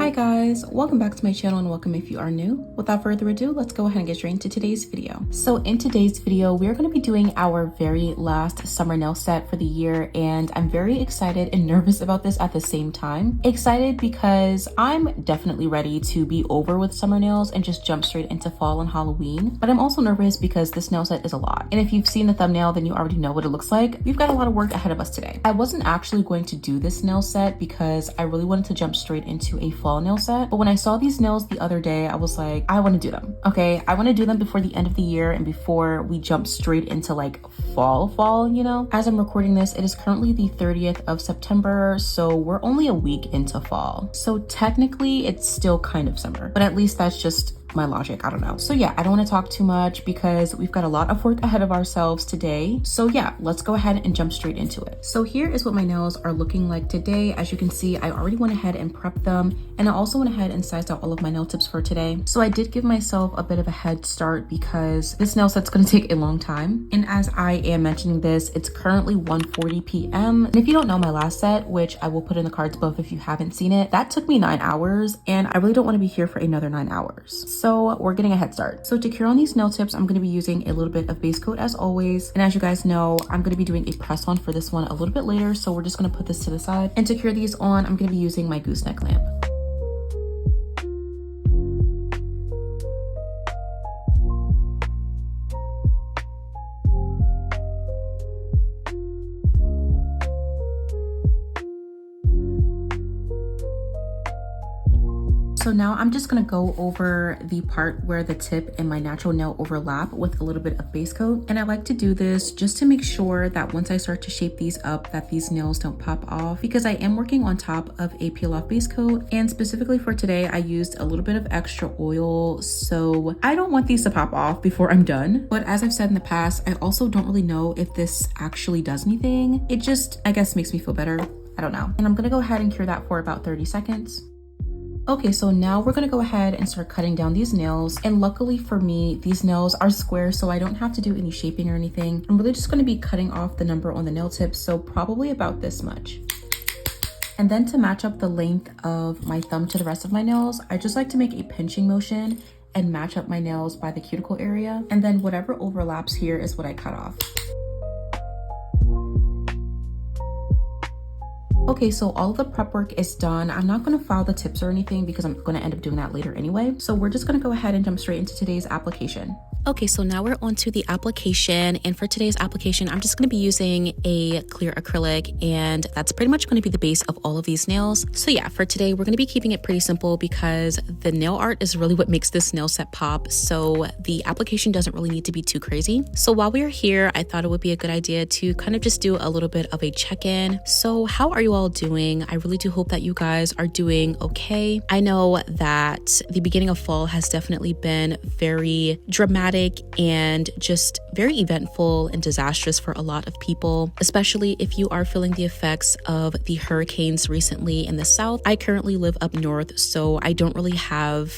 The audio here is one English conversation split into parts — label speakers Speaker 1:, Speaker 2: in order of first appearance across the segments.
Speaker 1: Hi guys, welcome back to my channel and welcome if you are new. Without further ado, let's go ahead and get straight into today's video. So in today's video, we're going to be doing our very last summer nail set for the year, and I'm very excited and nervous about this at the same time. Excited because I'm definitely ready to be over with summer nails and just jump straight into fall and Halloween, but I'm also nervous because this nail set is a lot. And if you've seen the thumbnail, then you already know what it looks like. We've got a lot of work ahead of us today. I wasn't actually going to do this nail set because I really wanted to jump straight into a fall nail set, but when I saw these nails the other day, I was like, I want to do them. Okay, I want to do them before the end of the year and before we jump straight into like fall, you know. As I'm recording this, it is currently the 30th of September, so we're only a week into fall, so technically it's still kind of summer, but at least that's just my logic. I don't know. So yeah, I don't want to talk too much because we've got a lot of work ahead of ourselves today. So yeah, let's go ahead and jump straight into it. So here is what my nails are looking like today. As you can see, I already went ahead and prepped them, and I also went ahead and sized out all of my nail tips for today. So I did give myself a bit of a head start because this nail set's going to take a long time. And as I am mentioning this, it's currently 1:40 p.m. And if you don't know my last set, which I will put in the cards above if you haven't seen it, that took me 9 hours, and I really don't want to be here for another 9 hours. So we're getting a head start. So to cure on these nail tips, I'm going to be using a little bit of base coat as always. And as you guys know, I'm going to be doing a press on for this one a little bit later. So we're just going to put this to the side. And to cure these on, I'm going to be using my gooseneck lamp. So now I'm just gonna go over the part where the tip and my natural nail overlap with a little bit of base coat. And I like to do this just to make sure that once I start to shape these up, that these nails don't pop off, because I am working on top of a peel off base coat. And specifically for today, I used a little bit of extra oil, so I don't want these to pop off before I'm done. But as I've said in the past, I also don't really know if this actually does anything. It just, I guess, makes me feel better. I don't know. And I'm gonna go ahead and cure that for about 30 seconds. Okay, so now we're gonna go ahead and start cutting down these nails. And luckily for me, these nails are square, so I don't have to do any shaping or anything. I'm really just gonna be cutting off the number on the nail tips, so probably about this much. And then to match up the length of my thumb to the rest of my nails, I just like to make a pinching motion and match up my nails by the cuticle area. And then whatever overlaps here is what I cut off. Okay, so all of the prep work is done. I'm not gonna file the tips or anything because I'm gonna end up doing that later anyway. So we're just gonna go ahead and jump straight into today's application. Okay, so now we're on to the application, and for today's application, I'm just gonna be using a clear acrylic, and that's pretty much gonna be the base of all of these nails. So yeah, for today, we're gonna be keeping it pretty simple because the nail art is really what makes this nail set pop, so the application doesn't really need to be too crazy. So while we are here, I thought it would be a good idea to kind of just do a little bit of a check-in. So how are you all doing? I really do hope that you guys are doing okay. I know that the beginning of fall has definitely been very dramatic and just very eventful and disastrous for a lot of people, especially if you are feeling the effects of the hurricanes recently in the south. I currently live up north, so I don't really have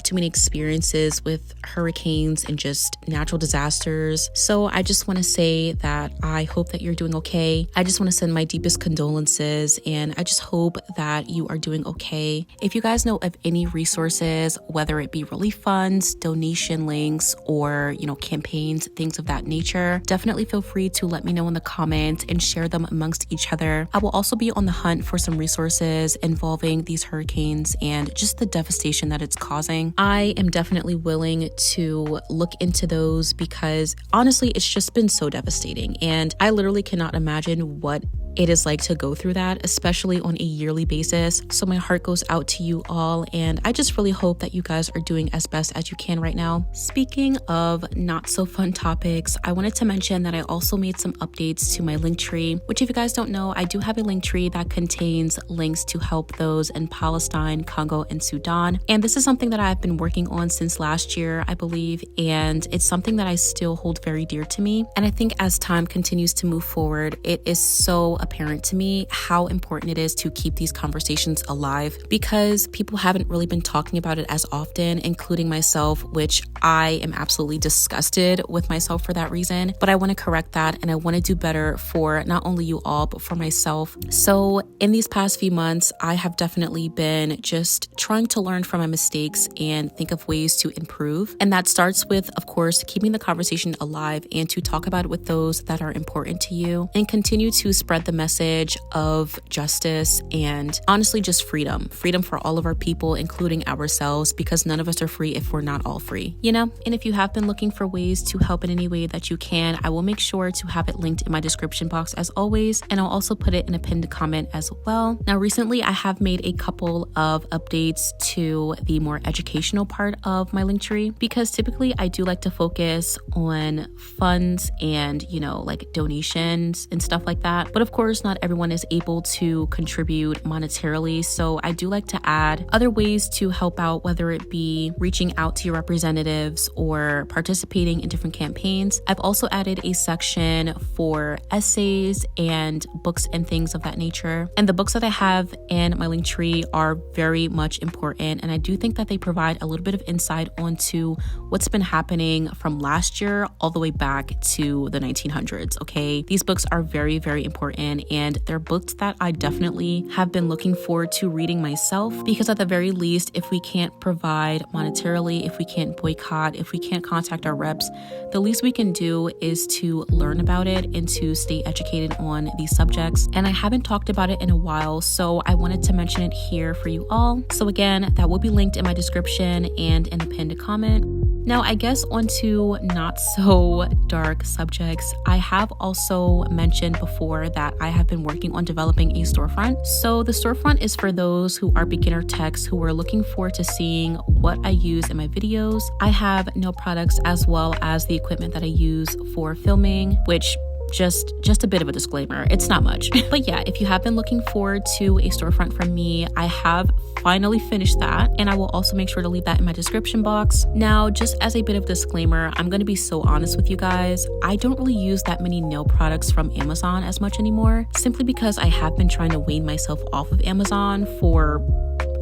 Speaker 1: too many experiences with hurricanes and just natural disasters. So I just want to say that I hope that you're doing okay. I just want to send my deepest condolences, and I just hope that you are doing okay. If you guys know of any resources, whether it be relief funds, donation links, or campaigns, things of that nature, definitely feel free to let me know in the comments and share them amongst each other. I will also be on the hunt for some resources involving these hurricanes and just the devastation that it's causing. I am definitely willing to look into those because honestly, it's just been so devastating, and I literally cannot imagine what it is like to go through that, especially on a yearly basis. So my heart goes out to you all, and I just really hope that you guys are doing as best as you can right now. Speaking of not so fun topics, I wanted to mention that I also made some updates to my linktree, which if you guys don't know, I do have a linktree that contains links to help those in Palestine, Congo, and Sudan. And this is something that I've been working on since last year, I believe, and it's something that I still hold very dear to me. And I think as time continues to move forward, it is so apparent to me how important it is to keep these conversations alive, because people haven't really been talking about it as often, including myself, which I am absolutely disgusted with myself for that reason. But I want to correct that, and I want to do better for not only you all, but for myself. So in these past few months, I have definitely been just trying to learn from my mistakes and think of ways to improve. And that starts with, of course, keeping the conversation alive and to talk about it with those that are important to you, and continue to spread the message of justice and honestly just freedom for all of our people, including ourselves, because none of us are free if we're not all free, you know? And if you have been looking for ways to help in any way that you can, I will make sure to have it linked in my description box as always, and I'll also put it in a pinned comment as well. Now, recently I have made a couple of updates to the more educational part of my linktree, because typically I do like to focus on funds and, you know, like donations and stuff like that. But of course, not everyone is able to contribute monetarily. So I do like to add other ways to help out, whether it be reaching out to your representatives or participating in different campaigns. I've also added a section for essays and books and things of that nature. And the books that I have in my linktree are very much important. And I do think that they provide a little bit of insight onto what's been happening from last year all the way back to the 1900s, okay? These books are very, very important, and they're books that I definitely have been looking forward to reading myself, because at the very least, if we can't provide monetarily, if we can't boycott, if we can't contact our reps, the least we can do is to learn about it and to stay educated on these subjects. And I haven't talked about it in a while, so I wanted to mention it here for you all. So again, that will be linked in my description and in the pinned comment. Now, I guess onto not so dark subjects. I have also mentioned before that I have been working on developing a storefront. So the storefront is for those who are beginner techs who are looking forward to seeing what I use in my videos. I have nail products as well as the equipment that I use for filming, which just a bit of a disclaimer, it's not much. But yeah, if you have been looking forward to a storefront from me, I have finally finished that, and I will also make sure to leave that in my description box. Now, just as a bit of disclaimer, I'm going to be so honest with you guys, I don't really use that many nail products from Amazon as much anymore, simply because I have been trying to wean myself off of Amazon for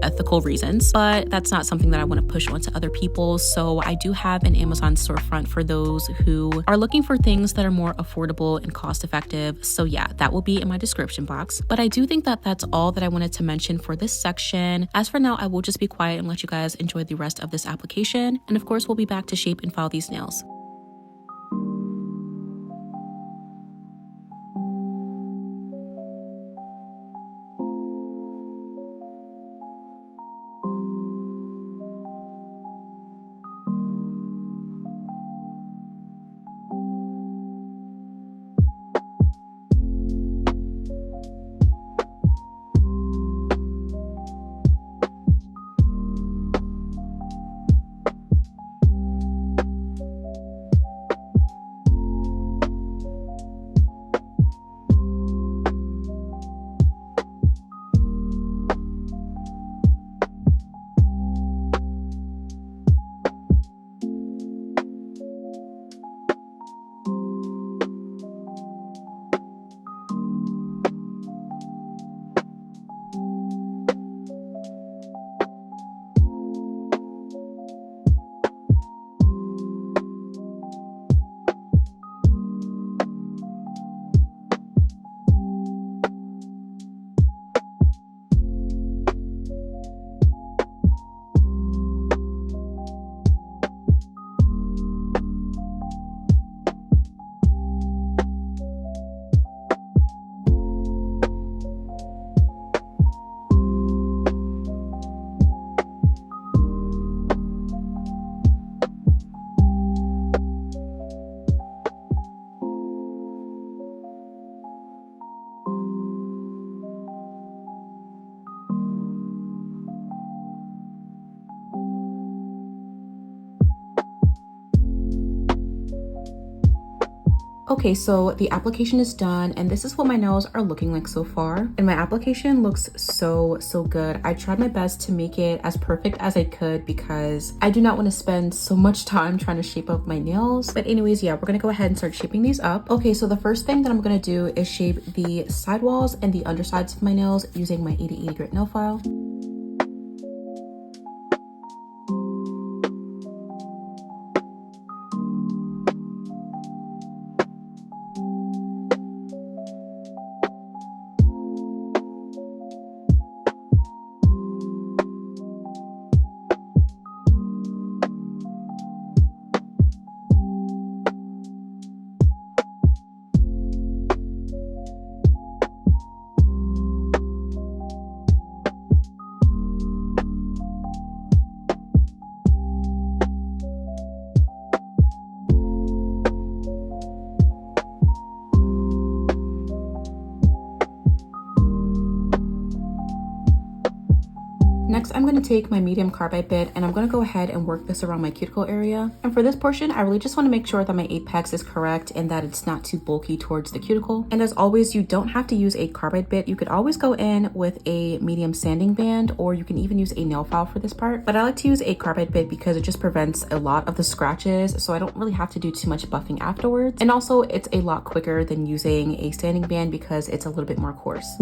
Speaker 1: ethical reasons, but that's not something that I want to push onto other people. So I do have an Amazon storefront for those who are looking for things that are more affordable and cost effective. So yeah, that will be in my description box. But I do think that that's all that I wanted to mention for this section. As for now, I will just be quiet and let you guys enjoy the rest of this application. And of course, we'll be back to shape and file these nails. Okay, so the application is done and this is what my nails are looking like so far. And my application looks so good. I tried my best to make it as perfect as I could because I do not want to spend so much time trying to shape up my nails. But anyways, yeah, we're gonna go ahead and start shaping these up. Okay, so the first thing that I'm gonna do is shape the sidewalls and the undersides of my nails using my 80/80 grit nail file. Next, I'm going to take my medium carbide bit and I'm going to go ahead and work this around my cuticle area. And for this portion, I really just want to make sure that my apex is correct and that it's not too bulky towards the cuticle. And as always, you don't have to use a carbide bit. You could always go in with a medium sanding band, or you can even use a nail file for this part. But I like to use a carbide bit because it just prevents a lot of the scratches, so I don't really have to do too much buffing afterwards. And also, it's a lot quicker than using a sanding band because it's a little bit more coarse.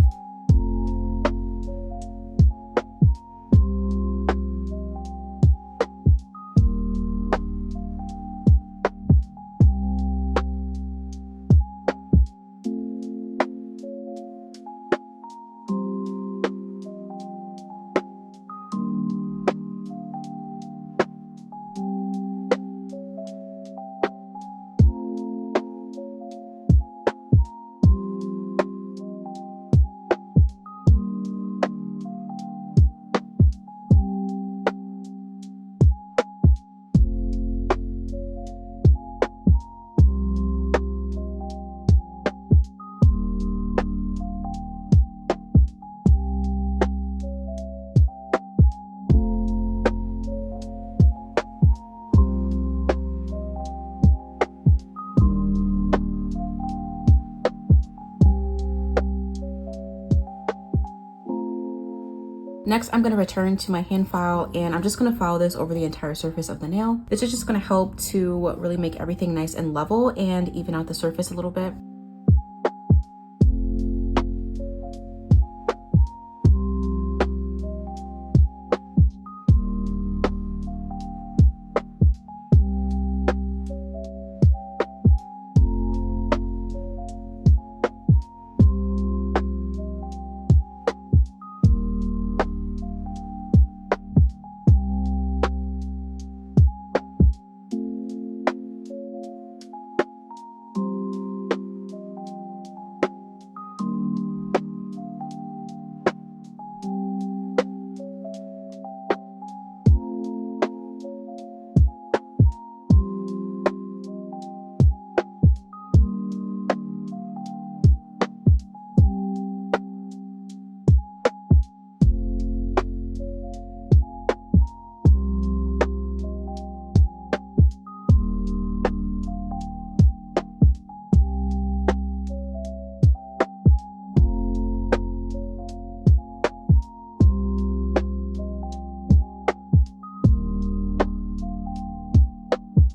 Speaker 1: Next, I'm going to return to my hand file and I'm just going to file this over the entire surface of the nail. This is just going to help to really make everything nice and level and even out the surface a little bit.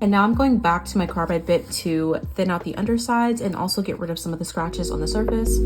Speaker 1: And now I'm going back to my carbide bit to thin out the undersides and also get rid of some of the scratches on the surface.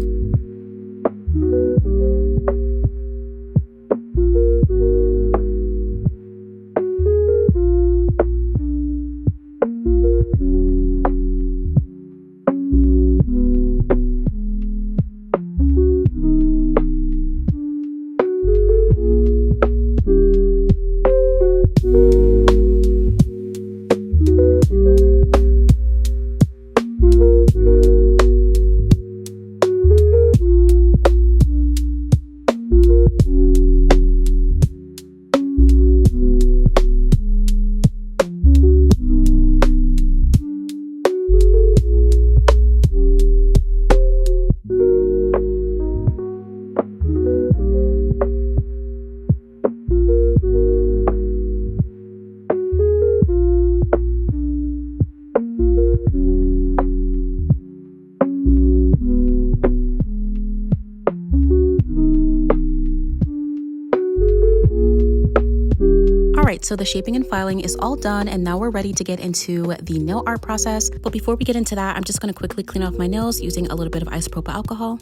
Speaker 1: Alright, so the shaping and filing is all done, and now we're ready to get into the nail art process. But before we get into that, I'm just going to quickly clean off my nails using a little bit of isopropyl alcohol.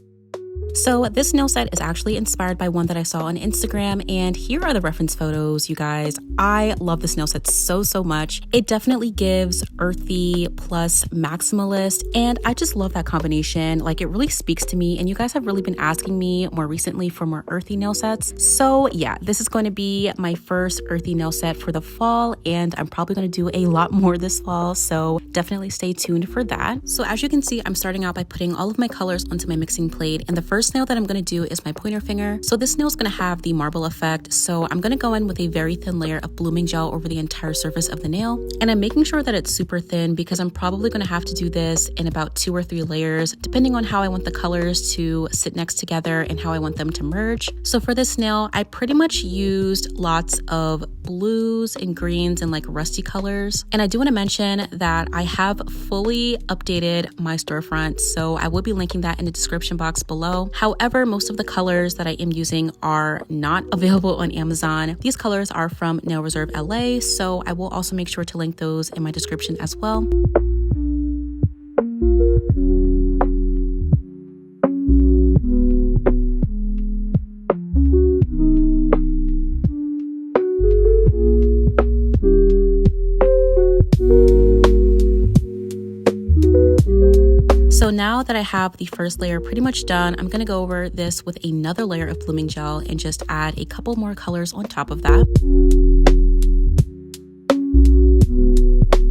Speaker 1: So this nail set is actually inspired by one that I saw on Instagram, and here are the reference photos, you guys. I love this nail set so much. It definitely gives earthy plus maximalist, and I just love that combination. Like, it really speaks to me, and you guys have really been asking me more recently for more earthy nail sets. So yeah, this is going to be my first earthy nail set for the fall, and I'm probably going to do a lot more this fall, so definitely stay tuned for that. So as you can see, I'm starting out by putting all of my colors onto my mixing plate, and the first nail that I'm going to do is my pointer finger. So this nail is going to have the marble effect, so I'm going to go in with a very thin layer of blooming gel over the entire surface of the nail, and I'm making sure that it's super thin because I'm probably going to have to do this in about 2 or 3 layers depending on how I want the colors to sit next together and how I want them to merge. So for this nail, I pretty much used lots of blues and greens and like rusty colors, and I do want to mention that I have fully updated my storefront, so I will be linking that in the description box below. However, most of the colors that I am using are not available on Amazon. These colors are from Nail Reserve LA, so I will also make sure to link those in my description as well. So now that I have the first layer pretty much done, I'm going to go over this with another layer of blooming gel and just add a couple more colors on top of that.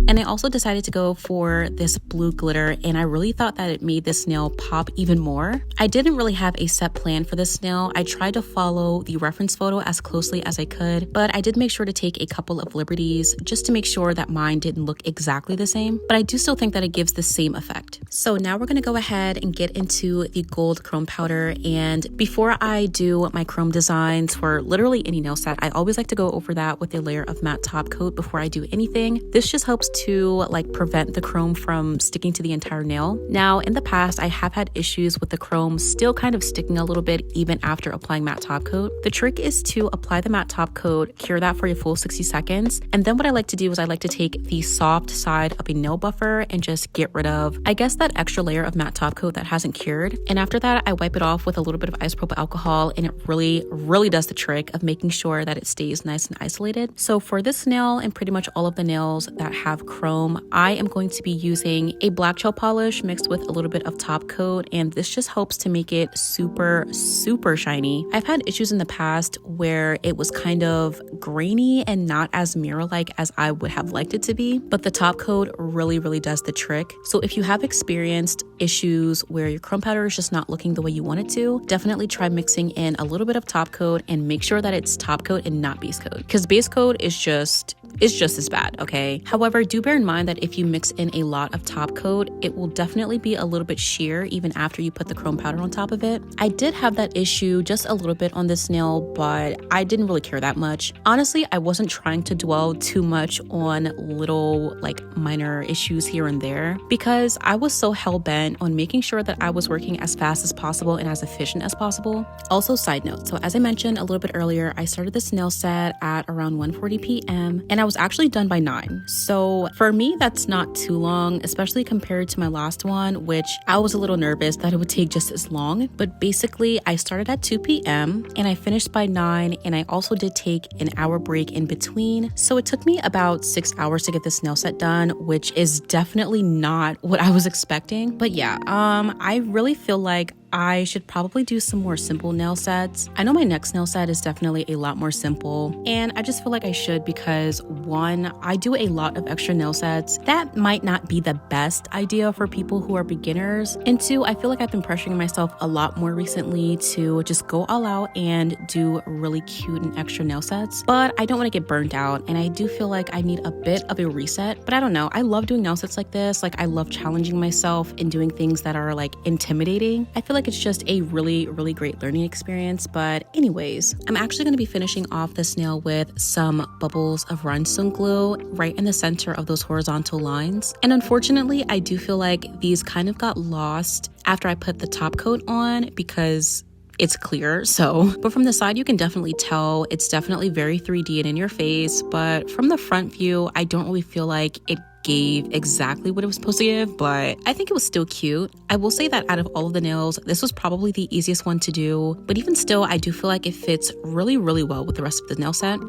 Speaker 1: And I also decided to go for this blue glitter, and I really thought that it made this nail pop even more. I didn't really have a set plan for this nail. I tried to follow the reference photo as closely as I could, but I did make sure to take a couple of liberties just to make sure that mine didn't look exactly the same, but I do still think that it gives the same effect. So now we're going to go ahead and get into the gold chrome powder, and before I do my chrome designs for literally any nail set, I always like to go over that with a layer of matte top coat before I do anything. This just helps to like prevent the chrome from sticking to the entire nail. Now, in the past, I have had issues with the chrome still kind of sticking a little bit even after applying matte top coat. The trick is to apply the matte top coat, cure that for a full 60 seconds, and then what I like to do is I like to take the soft side of a nail buffer and just get rid of, I guess, that extra layer of matte top coat that hasn't cured. And after that, I wipe it off with a little bit of isopropyl alcohol, and it really does the trick of making sure that it stays nice and isolated. So for this nail and pretty much all of the nails that have chrome, I am going to be using a black gel polish mixed with a little bit of top coat, and this just helps to make it super shiny. I've had issues in the past where it was kind of grainy and not as mirror-like as I would have liked it to be, but the top coat really does the trick. So if you have experienced issues where your chrome powder is just not looking the way you want it to, definitely try mixing in a little bit of top coat and make sure that it's top coat and not base coat, because base coat is just as bad, okay? However, do bear in mind that if you mix in a lot of top coat, it will definitely be a little bit sheer even after you put the chrome powder on top of it. I did have that issue just a little bit on this nail, but I didn't really care that much. Honestly, I wasn't trying to dwell too much on little like minor issues here and there because I was so hell-bent on making sure that I was working as fast as possible and as efficient as possible. Also, side note, so as I mentioned a little bit earlier, I started this nail set at around 1:40 p.m. and I was actually done by 9. So for me, that's not too long, especially compared to my last one, which I was a little nervous that it would take just as long. But basically, I started at 2 p.m. and I finished by 9, and I also did take an hour break in between. So it took me about 6 hours to get this nail set done, which is definitely not what I was expecting. But yeah, I really feel like I should probably do some more simple nail sets. I know my next nail set is definitely a lot more simple, and I just feel like I should because 1, I do a lot of extra nail sets. That might not be the best idea for people who are beginners, and 2, I feel like I've been pressuring myself a lot more recently to just go all out and do really cute and extra nail sets, but I don't want to get burnt out, and I do feel like I need a bit of a reset. But I don't know, I love doing nail sets like this. Like, I love challenging myself and doing things that are like intimidating. I feel like it's just a really great learning experience. But anyways, I'm actually going to be finishing off this nail with some bubbles of rhinestone glue right in the center of those horizontal lines. And unfortunately, I do feel like these kind of got lost after I put the top coat on because it's clear. So, but from the side, you can definitely tell it's definitely very 3D and in your face. But from the front view, I don't really feel like it gave exactly what it was supposed to give, but I think it was still cute. I will say that out of all of the nails, this was probably the easiest one to do, but even still, I do feel like it fits really, really well with the rest of the nail set.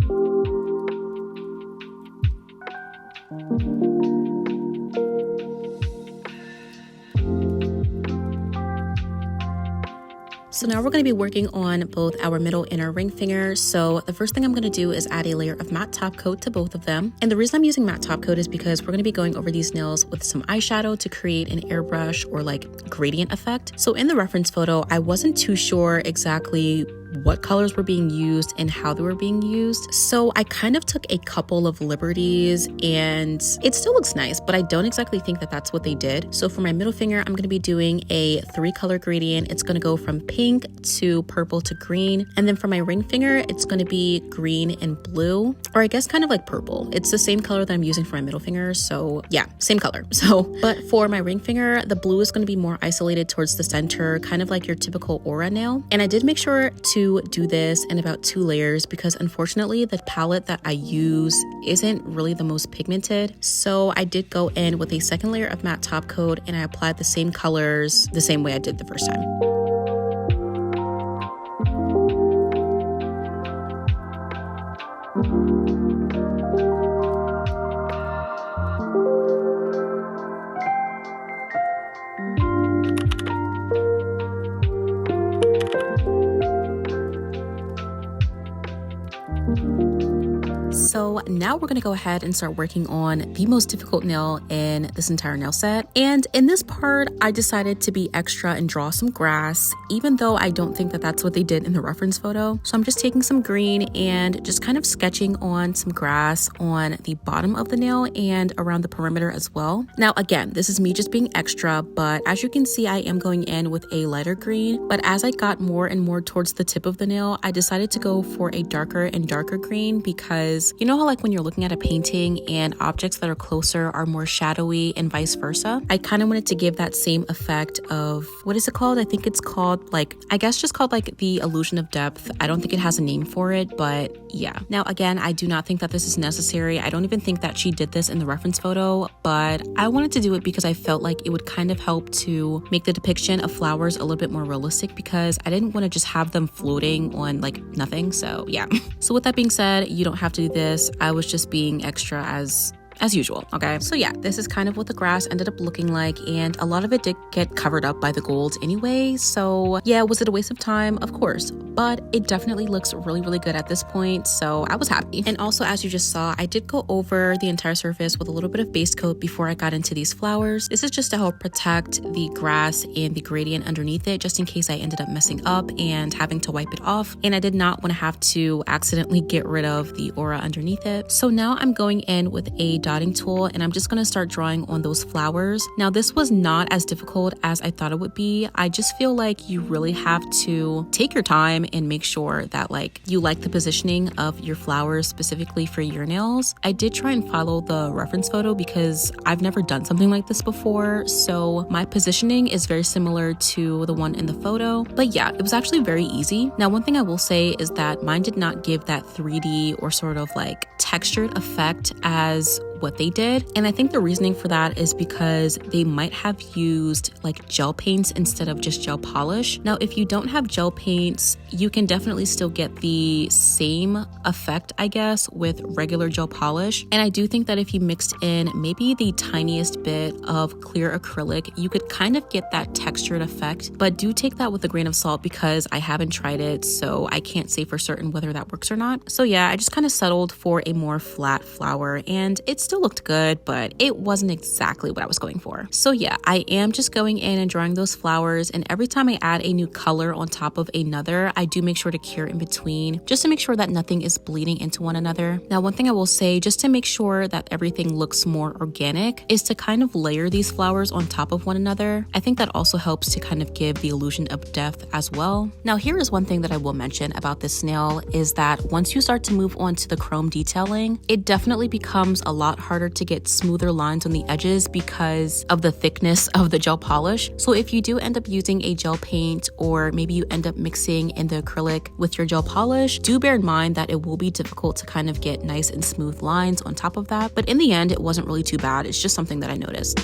Speaker 1: So now we're going to be working on both our middle and our ring finger. So the first thing I'm going to do is add a layer of matte top coat to both of them. And the reason I'm using matte top coat is because we're going to be going over these nails with some eyeshadow to create an airbrush or like gradient effect. So in the reference photo, I wasn't too sure exactly what colors were being used and how they were being used. So I kind of took a couple of liberties and it still looks nice, but I don't exactly think that that's what they did. So for my middle finger, I'm going to be doing a 3-color gradient. It's going to go from pink to purple to green. And then for my ring finger, it's going to be green and blue, or I guess kind of like purple. It's the same color that I'm using for my middle finger. So yeah, same color. So, but for my ring finger, the blue is going to be more isolated towards the center, kind of like your typical aura nail. And I did make sure to do this in about 2 layers because unfortunately the palette that I use isn't really the most pigmented. So I did go in with a 2nd layer of matte top coat and I applied the same colors the same way I did the first time. So now we're going to go ahead and start working on the most difficult nail in this entire nail set. And in this part, I decided to be extra and draw some grass, even though I don't think that that's what they did in the reference photo. So I'm just taking some green and just kind of sketching on some grass on the bottom of the nail and around the perimeter as well. Now, again, this is me just being extra, but as you can see, I am going in with a lighter green. But as I got more and more towards the tip of the nail, I decided to go for a darker and darker green because you know how like when you're looking at a painting and objects that are closer are more shadowy and vice versa? I kind of wanted to give that same effect of, what is it called? I think it's called like, I guess just called like the illusion of depth. I don't think it has a name for it, but yeah. Now again, I do not think that this is necessary. I don't even think that she did this in the reference photo, but I wanted to do it because I felt like it would kind of help to make the depiction of flowers a little bit more realistic because I didn't want to just have them floating on like nothing. So yeah. So with that being said, you don't have to do this. I was just being extra as usual, okay? So yeah, this is kind of what the grass ended up looking like, and a lot of it did get covered up by the gold anyway, so yeah, was it a waste of time? Of course, but it definitely looks really, really good at this point, so I was happy. And also, as you just saw, I did go over the entire surface with a little bit of base coat before I got into these flowers. This is just to help protect the grass and the gradient underneath it, just in case I ended up messing up and having to wipe it off, and I did not want to have to accidentally get rid of the aura underneath it. So now I'm going in with a dotting tool and I'm just going to start drawing on those flowers. Now this was not as difficult as I thought it would be. I just feel like you really have to take your time and make sure that like you like the positioning of your flowers specifically for your nails. I did try and follow the reference photo because I've never done something like this before, so my positioning is very similar to the one in the photo, but yeah, it was actually very easy. Now one thing I will say is that mine did not give that 3D or sort of like textured effect as what they did, and I think the reasoning for that is because they might have used like gel paints instead of just gel polish. Now if you don't have gel paints, you can definitely still get the same effect, I guess, with regular gel polish, and I do think that if you mixed in maybe the tiniest bit of clear acrylic, you could kind of get that textured effect, but do take that with a grain of salt because I haven't tried it, so I can't say for certain whether that works or not. So yeah, I just kind of settled for a more flat flower, and it's still looked good, but it wasn't exactly what I was going for. So yeah, I am just going in and drawing those flowers, and every time I add a new color on top of another, I do make sure to cure in between just to make sure that nothing is bleeding into one another. Now one thing I will say, just to make sure that everything looks more organic, is to kind of layer these flowers on top of one another. I think that also helps to kind of give the illusion of depth as well. Now here is one thing that I will mention about this nail is that once you start to move on to the chrome detailing, it definitely becomes a lot harder to get smoother lines on the edges because of the thickness of the gel polish. So if you do end up using a gel paint, or maybe you end up mixing in the acrylic with your gel polish, do bear in mind that it will be difficult to kind of get nice and smooth lines on top of that. But in the end, it wasn't really too bad. It's just something that I noticed.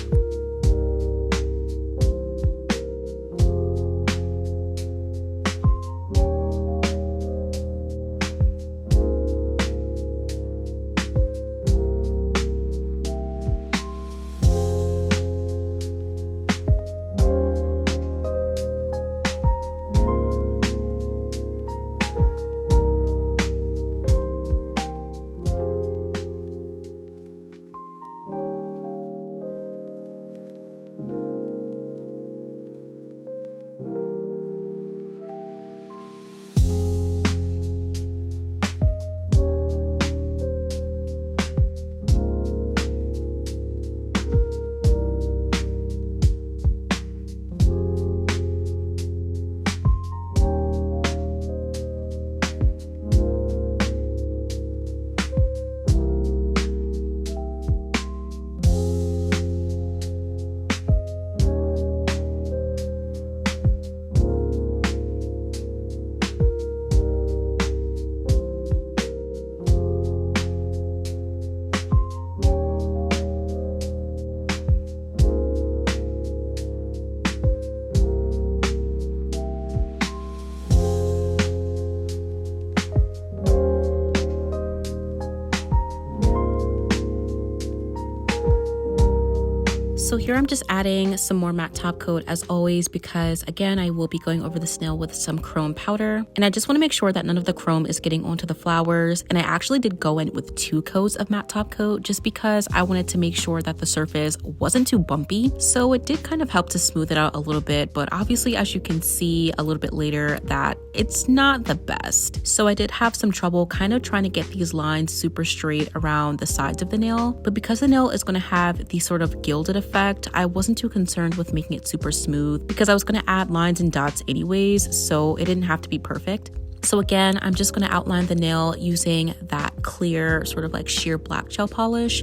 Speaker 1: So here I'm just adding some more matte top coat as always, because again, I will be going over this nail with some chrome powder. And I just want to make sure that none of the chrome is getting onto the flowers. And I actually did go in with 2 coats of matte top coat just because I wanted to make sure that the surface wasn't too bumpy. So it did kind of help to smooth it out a little bit, but obviously as you can see a little bit later that it's not the best. So I did have some trouble kind of trying to get these lines super straight around the sides of the nail. But because the nail is going to have the sort of gilded effect, I wasn't too concerned with making it super smooth because I was going to add lines and dots anyways, so it didn't have to be perfect. So again, I'm just going to outline the nail using that clear sort of like sheer black gel polish.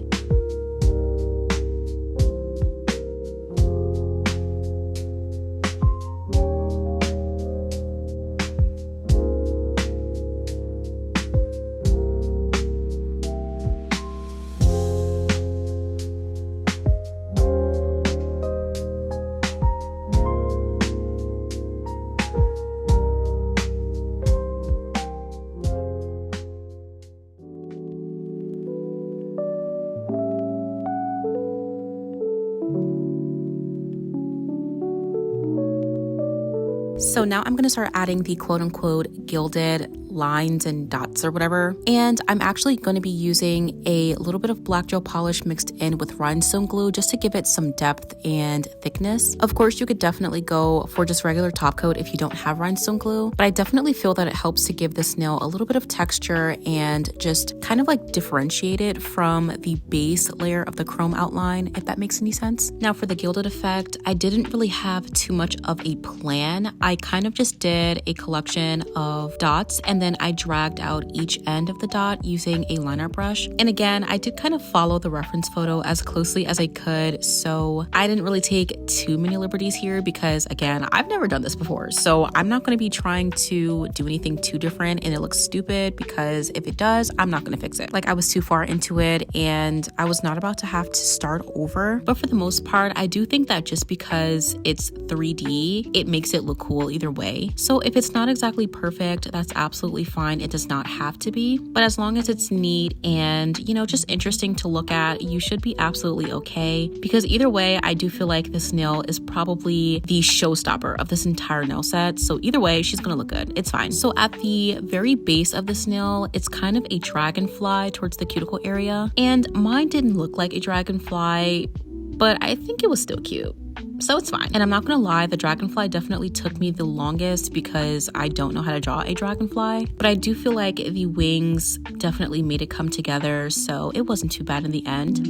Speaker 1: So now I'm going to start adding the quote unquote gilded lines and dots or whatever. And I'm actually going to be using a little bit of black gel polish mixed in with rhinestone glue just to give it some depth and thickness. Of course, you could definitely go for just regular top coat if you don't have rhinestone glue, but I definitely feel that it helps to give this nail a little bit of texture and just kind of like differentiate it from the base layer of the chrome outline, if that makes any sense. Now for the gilded effect, I didn't really have too much of a plan. I kind of just did a collection of dots and then I dragged out each end of the dot using a liner brush. And again, I did kind of follow the reference photo as closely as I could, so I didn't really take too many liberties here because again, I've never done this before, so I'm not going to be trying to do anything too different and it looks stupid, because if it does, I'm not going to fix it. Like I was too far into it and I was not about to have to start over. But for the most part, I do think that just because it's 3D, it makes it look cool either way. So if it's not exactly perfect, that's absolutely fine. It does not have to be, but as long as it's neat and, you know, just interesting to look at, you should be absolutely okay. Because either way, I do feel like this nail is probably the showstopper of this entire nail set. So either way, she's gonna look good. It's fine. So at the very base of this nail, it's kind of a dragonfly towards the cuticle area. And mine didn't look like a dragonfly, but I think it was still cute. So it's fine. And I'm not gonna lie, the dragonfly definitely took me the longest because I don't know how to draw a dragonfly, but I do feel like the wings definitely made it come together, so it wasn't too bad in the end.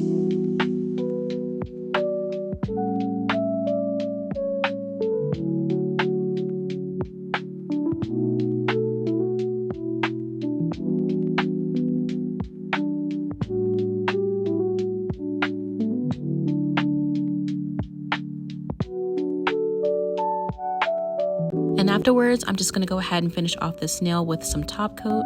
Speaker 1: And afterwards, I'm just gonna go ahead and finish off this nail with some top coat.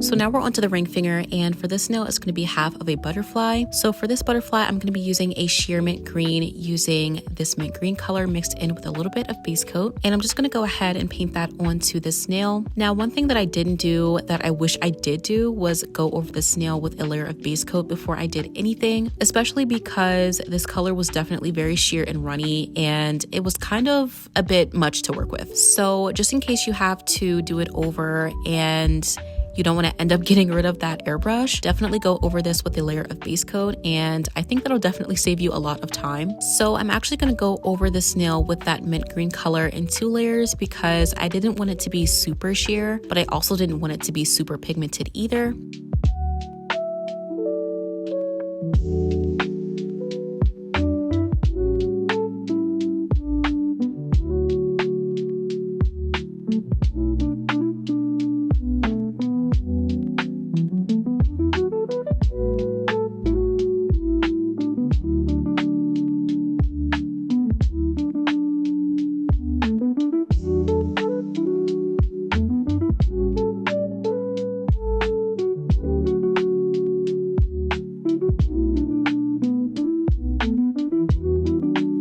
Speaker 1: So now we're onto the ring finger, and for this nail, it's going to be half of a butterfly. So for this butterfly, I'm going to be using a sheer mint green, using this mint green color mixed in with a little bit of base coat. And I'm just going to go ahead and paint that onto this nail. Now, one thing that I didn't do that I wish I did do was go over this nail with a layer of base coat before I did anything, especially because this color was definitely very sheer and runny, and it was kind of a bit much to work with. So just in case you have to do it over and you don't want to end up getting rid of that airbrush, definitely go over this with a layer of base coat, and I think that'll definitely save you a lot of time. So I'm actually going to go over this nail with that mint green color in 2 layers because I didn't want it to be super sheer, but I also didn't want it to be super pigmented either.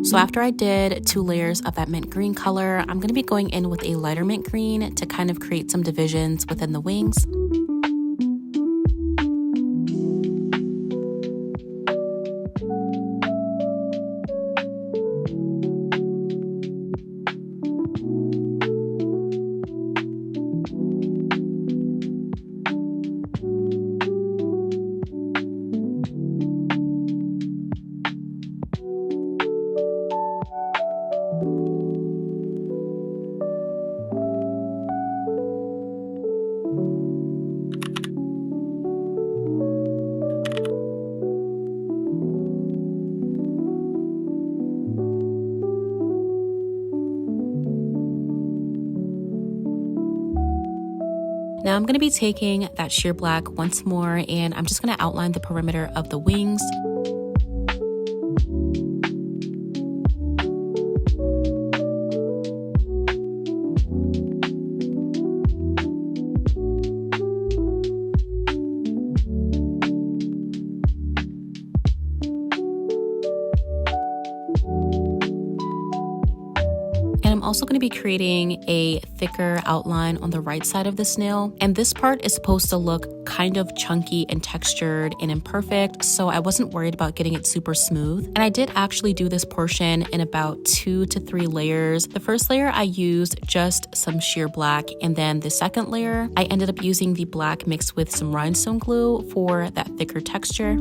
Speaker 1: So after I did 2 layers of that mint green color, I'm going to be going in with a lighter mint green to kind of create some divisions within the wings. Now I'm going to be taking that sheer black once more, and I'm just going to outline the perimeter of the wings. I'm also going to be creating a thicker outline on the right side of this nail, and this part is supposed to look kind of chunky and textured and imperfect, so I wasn't worried about getting it super smooth. And I did actually do this portion in about 2 to 3 layers. The first layer I used just some sheer black, and then the second layer I ended up using the black mixed with some rhinestone glue for that thicker texture.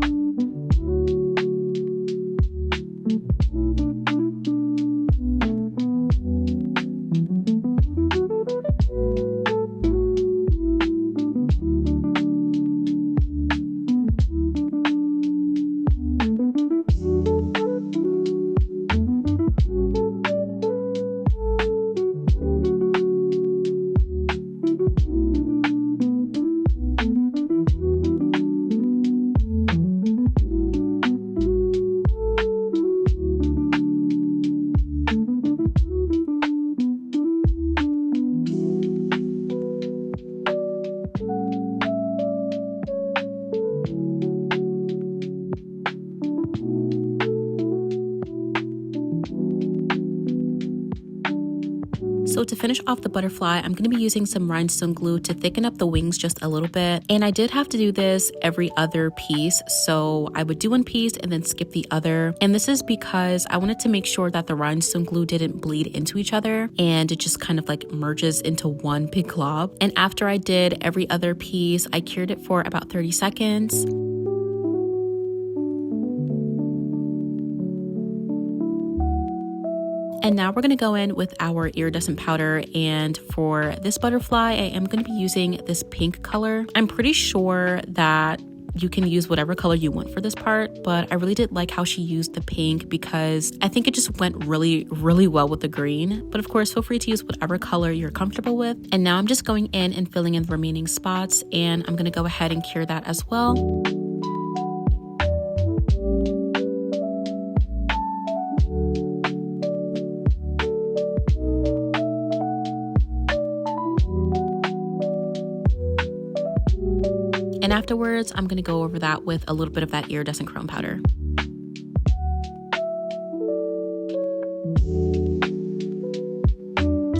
Speaker 1: So to finish off the butterfly, I'm going to be using some rhinestone glue to thicken up the wings just a little bit. And I did have to do this every other piece. So I would do one piece and then skip the other. And this is because I wanted to make sure that the rhinestone glue didn't bleed into each other and it just kind of like merges into one big glob. And after I did every other piece, I cured it for about 30 seconds. And now we're going to go in with our iridescent powder, and for this butterfly I am going to be using this pink color. I'm pretty sure that you can use whatever color you want for this part, but I really did like how she used the pink because I think it just went really, really well with the green. But of course, feel free to use whatever color you're comfortable with. And now I'm just going in and filling in the remaining spots, and I'm gonna go ahead and cure that as well. And afterwards, I'm gonna go over that with a little bit of that iridescent chrome powder.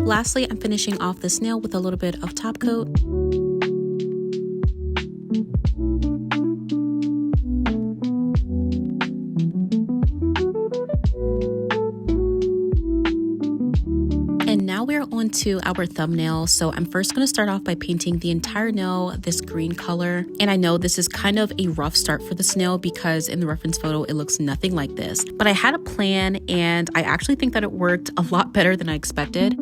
Speaker 1: Lastly, I'm finishing off this nail with a little bit of top coat. And now we're on to our thumbnail. So I'm first going to start off by painting the entire nail this green color. And I know this is kind of a rough start for this nail because in the reference photo, it looks nothing like this. But I had a plan and I actually think that it worked a lot better than I expected.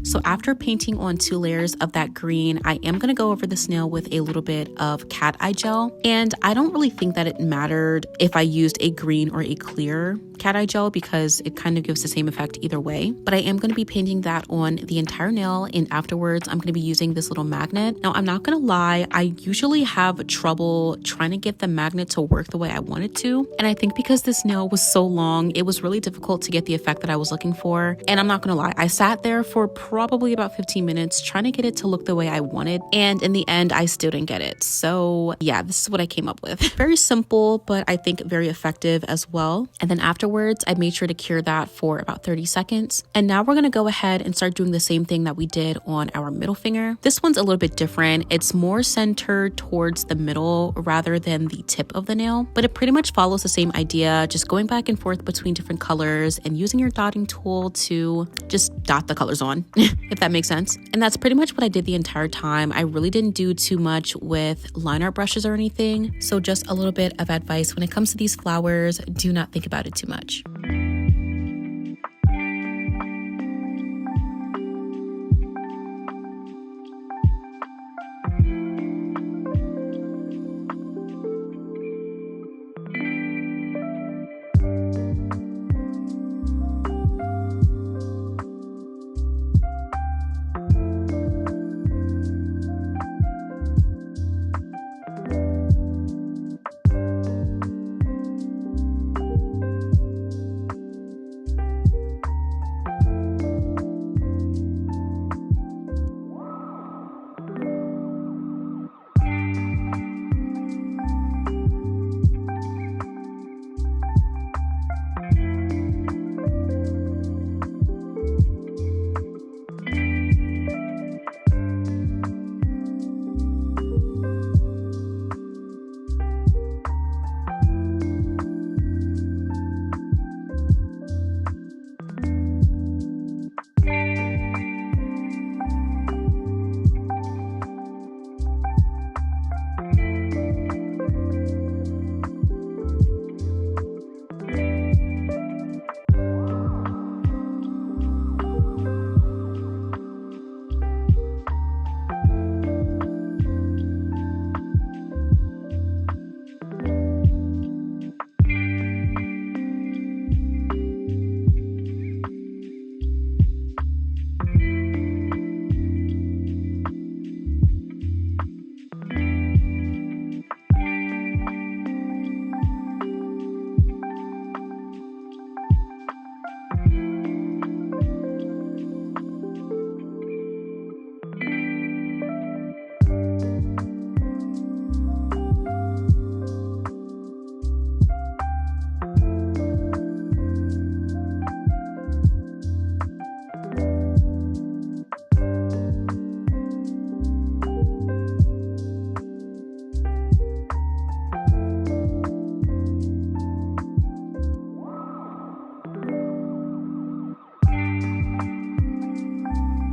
Speaker 1: So after painting on 2 layers of that green, I am going to go over this nail with a little bit of cat eye gel. And I don't really think that it mattered if I used a green or a clear cat eye gel because it kind of gives the same effect either way. But I am going to be painting that on the entire nail, and afterwards I'm going to be using this little magnet. Now I'm not going to lie, I usually have trouble trying to get the magnet to work the way I want it to. And I think because this nail was so long, it was really difficult to get the effect that I was looking for. And I'm not going to lie, I sat there for probably about 15 minutes trying to get it to look the way I wanted, and in the end I still didn't get it. So yeah, this is what I came up with. Very simple, but I think very effective as well. And then afterwards I made sure to cure that for about 30 seconds. And now we're going to go ahead and start doing the same thing that we did on our middle finger. This one's a little bit different. It's more centered towards the middle rather than the tip of the nail, but it pretty much follows the same idea, just going back and forth between different colors and using your dotting tool to just dot the colors on, if that makes sense. And that's pretty much what I did the entire time. I really didn't do too much with line art brushes or anything. So just a little bit of advice when it comes to these flowers, do not think about it too much.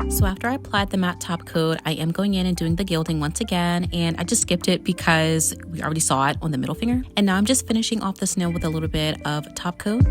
Speaker 1: So after I applied the matte top coat, I am going in and doing the gilding once again, and I just skipped it because we already saw it on the middle finger. And now I'm just finishing off this nail with a little bit of top coat.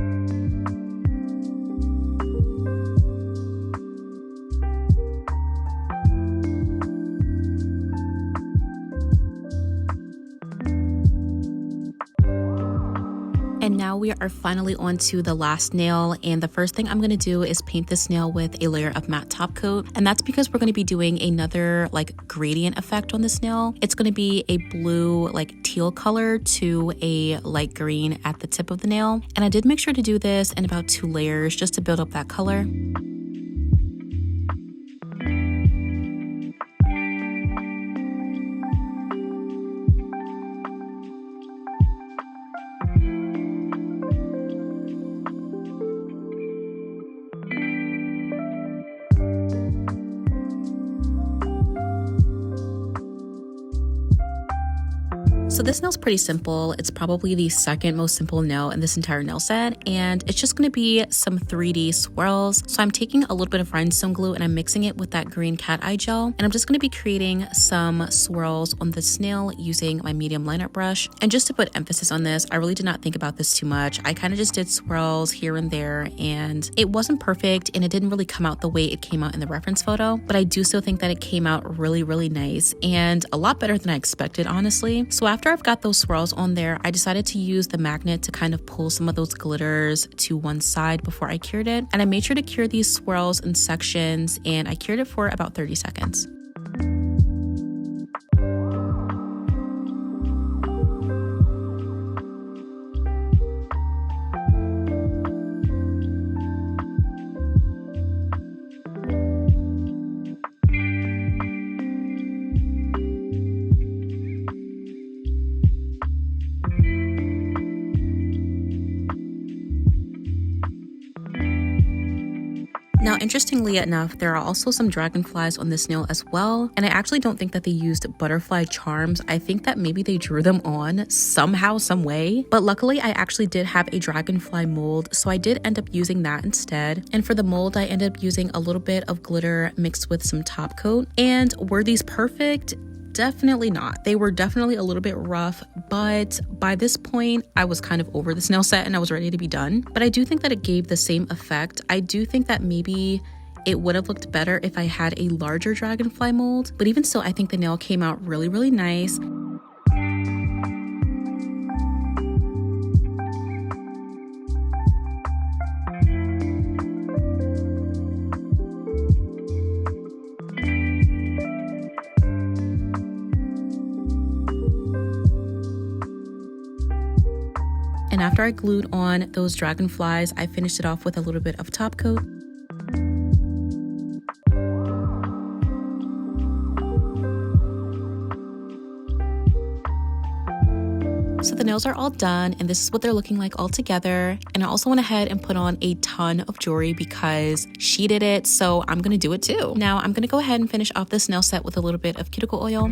Speaker 1: now we are finally on to the last nail, and the first thing I'm going to do is paint this nail with a layer of matte top coat, and that's because we're going to be doing another like gradient effect on this nail. It's going to be a blue like teal color to a light green at the tip of the nail, and I did make sure to do this in about 2 layers just to build up that color. So this nail's pretty simple. It's probably the second most simple nail in this entire nail set, and it's just going to be some 3D swirls. So I'm taking a little bit of rhinestone glue and I'm mixing it with that green cat eye gel, and I'm just going to be creating some swirls on this nail using my medium liner brush. And just to put emphasis on this, I really did not think about this too much. I kind of just did swirls here and there, and it wasn't perfect and it didn't really come out the way it came out in the reference photo, but I do still think that it came out really, really nice and a lot better than I expected, honestly. So after I've got those swirls on there, I decided to use the magnet to kind of pull some of those glitters to one side before I cured it. And I made sure to cure these swirls in sections, and I cured it for about 30 seconds. Now, interestingly enough, there are also some dragonflies on this nail as well, and I actually don't think that they used butterfly charms. I think that maybe they drew them on somehow, some way, but luckily I actually did have a dragonfly mold, so I did end up using that instead. And for the mold, I ended up using a little bit of glitter mixed with some top coat. And were these perfect? Definitely not. They were definitely a little bit rough, but by this point I was kind of over this nail set and I was ready to be done. But I do think that it gave the same effect. I do think that maybe it would have looked better if I had a larger dragonfly mold, but even still, I think the nail came out really, really nice. And after I glued on those dragonflies, I finished it off with a little bit of top coat. So the nails are all done, and this is what they're looking like all together. And I also went ahead and put on a ton of jewelry because she did it, so I'm gonna do it too. Now I'm gonna go ahead and finish off this nail set with a little bit of cuticle oil.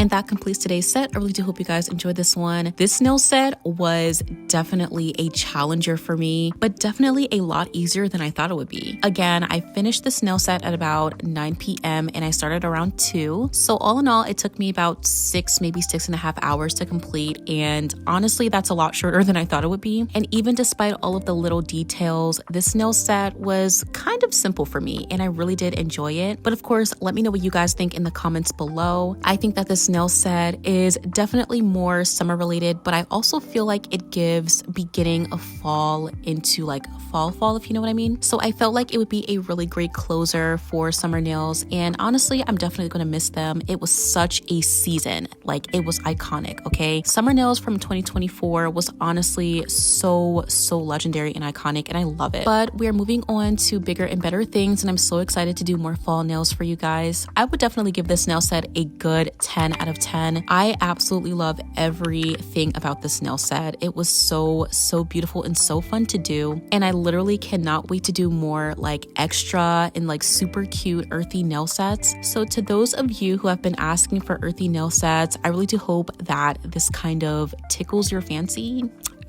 Speaker 1: And that completes today's set. I really do hope you guys enjoyed this one. This nail set was definitely a challenger for me, but definitely a lot easier than I thought it would be. Again, I finished this nail set at about 9 p.m. and I started around 2. So all in all, it took me about 6, maybe 6.5 hours to complete. And honestly, that's a lot shorter than I thought it would be. And even despite all of the little details, this nail set was kind of simple for me and I really did enjoy it. But of course, let me know what you guys think in the comments below. I think that this nail set is definitely more summer related, but I also feel like it gives beginning of fall into like fall, if you know what I mean. So I felt like it would be a really great closer for summer nails, and honestly, I'm definitely gonna miss them. It was such a season, like it was iconic, okay? Summer nails from 2024 was honestly so legendary and iconic, and I love it. But we are moving on to bigger and better things, and I'm so excited to do more fall nails for you guys. I would definitely give this nail set a good 10 out of 10. I absolutely love everything about this nail set. It was so beautiful and so fun to do, and I literally cannot wait to do more like extra and like super cute earthy nail sets. So to those of you who have been asking for earthy nail sets, I really do hope that this kind of tickles your fancy.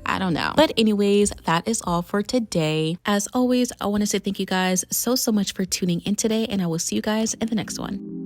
Speaker 1: I don't know. But anyways, that is all for today. As always, I want to say thank you guys so much for tuning in today, and I will see you guys in the next one.